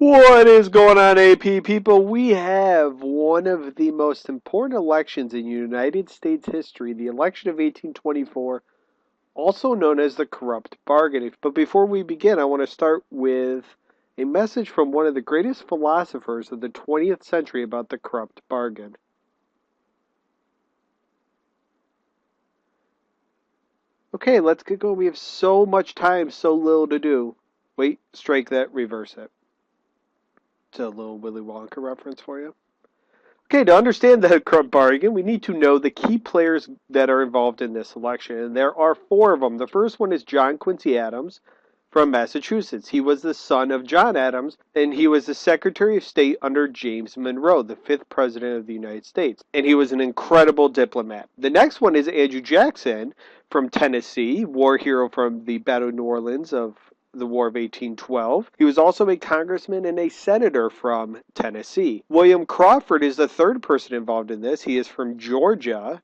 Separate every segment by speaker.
Speaker 1: What is going on, AP people? We have one of the most important elections in United States history, the election of 1824, also known as the corrupt bargain. But before we begin, I want to start with a message from one of the greatest philosophers of the 20th century about the corrupt bargain. Okay, let's get going. We have so much time, so little to do. Wait, strike that, reverse it. It's a little Willy Wonka reference for you. Okay, to understand the corrupt bargain, we need to know the key players that are involved in this election, and there are four of them. The first one is John Quincy Adams from Massachusetts. He was the son of John Adams, and he was the Secretary of State under James Monroe, the fifth president of the United States, and he was an incredible diplomat. The next one is Andrew Jackson from Tennessee, war hero from the Battle of New Orleans of the War of 1812. He was also a congressman and a senator from Tennessee. William Crawford is the third person involved in this. He is from Georgia,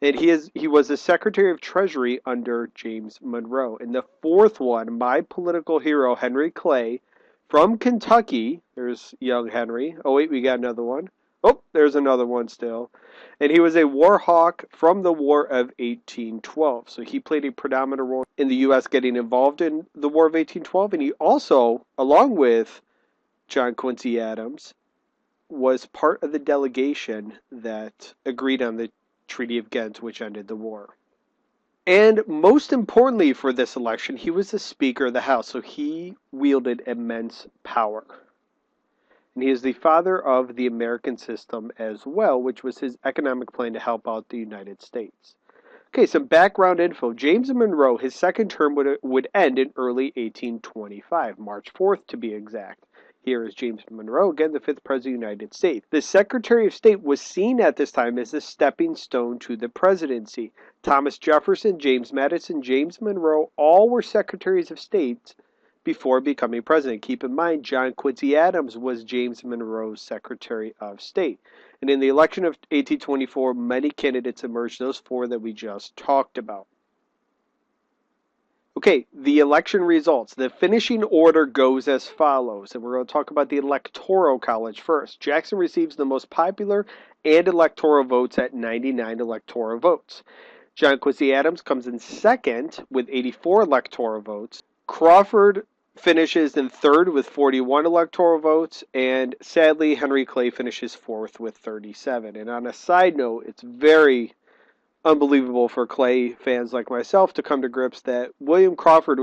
Speaker 1: and he was the Secretary of Treasury under James Monroe. And the fourth one, my political hero, Henry Clay, from Kentucky. There's young Henry. Oh, wait, we got another one. Oh, there's another one still. And he was a war hawk from the War of 1812. So he played a predominant role in the U.S. getting involved in the War of 1812. And he also, along with John Quincy Adams, was part of the delegation that agreed on the Treaty of Ghent, which ended the war. And most importantly for this election, he was the Speaker of the House. So he wielded immense power. And he is the father of the American system as well, which was his economic plan to help out the United States. Okay, some background info. James Monroe, his second term would end in early 1825, March 4th to be exact. Here is James Monroe, again the fifth president of the United States. The Secretary of State was seen at this time as the stepping stone to the presidency. Thomas Jefferson, James Madison, James Monroe, all were secretaries of state before becoming president. Keep in mind, John Quincy Adams was James Monroe's Secretary of State. And in the election of 1824, many candidates emerged, those four that we just talked about. Okay, the election results. The finishing order goes as follows, and we're going to talk about the Electoral College first. Jackson receives the most popular and electoral votes at 99 electoral votes. John Quincy Adams comes in second with 84 electoral votes. Crawford finishes in third with 41 electoral votes, and sadly, Henry Clay finishes fourth with 37. And on a side note, it's very unbelievable for Clay fans like myself to come to grips that William Crawford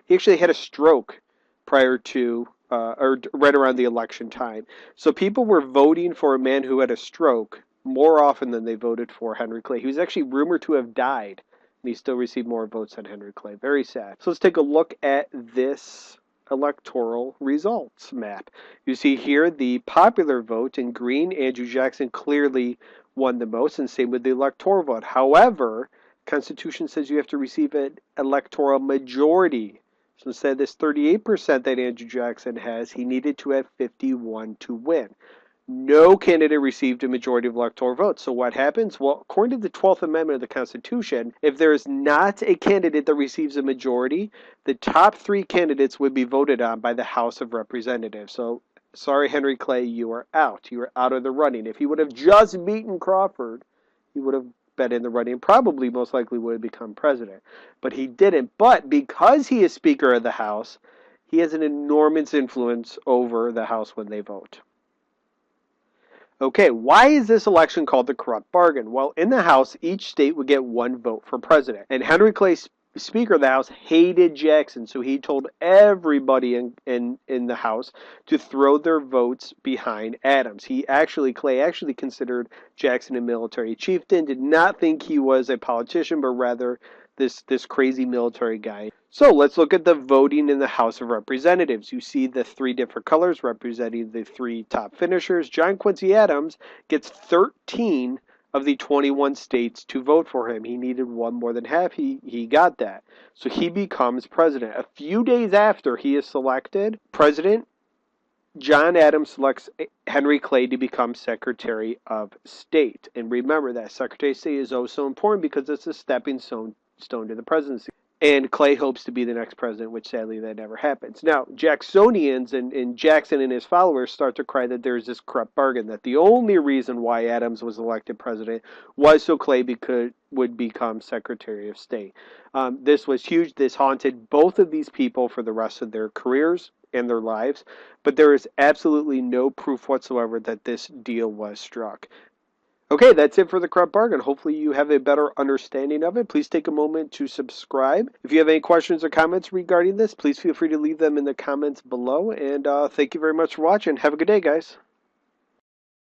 Speaker 1: he actually had a stroke prior to, or right around the election time. So people were voting for a man who had a stroke more often than they voted for Henry Clay. He was actually rumored to have died, and he still received more votes than Henry Clay. Very sad. So let's take a look at this electoral results map. You see here the popular vote in green. Andrew Jackson clearly won the most, and same with the electoral vote. However, Constitution says you have to receive an electoral majority. So instead of this 38% that Andrew Jackson has, he needed to have 51 to win. No candidate received a majority of electoral votes. So what happens? Well, according to the 12th Amendment of the Constitution, if there is not a candidate that receives a majority, the top three candidates would be voted on by the House of Representatives. So, sorry, Henry Clay, you are out. You are out of the running. If he would have just beaten Crawford, he would have been in the running and probably most likely would have become president. But he didn't. But because he is Speaker of the House, he has an enormous influence over the House when they vote. Okay, why is this election called the corrupt bargain? Well, in the House, each state would get one vote for president. And Henry Clay, Speaker of the House, hated Jackson, so he told everybody in the House to throw their votes behind Adams. Clay actually considered Jackson a military chieftain, did not think he was a politician, but rather this crazy military guy. So let's look at the voting in the House of Representatives. You see the three different colors representing the three top finishers. John Quincy Adams gets 13 of the 21 states to vote for him. He needed one more than half. He got that. So he becomes president. A few days after he is selected president, John Adams selects Henry Clay to become Secretary of State. And remember that Secretary of State is also important because it's a stepping stone to the presidency. And Clay hopes to be the next president, which sadly that never happens. Now, Jacksonians and Jackson and his followers start to cry that there's this corrupt bargain, that the only reason why Adams was elected president was so Clay would become Secretary of State. This was huge. This haunted both of these people for the rest of their careers and their lives, but there is absolutely no proof whatsoever that this deal was struck. Okay, that's it for the corrupt bargain. Hopefully you have a better understanding of it. Please take a moment to subscribe. If you have any questions or comments regarding this, please feel free to leave them in the comments below. And thank you very much for watching. Have a good day, guys.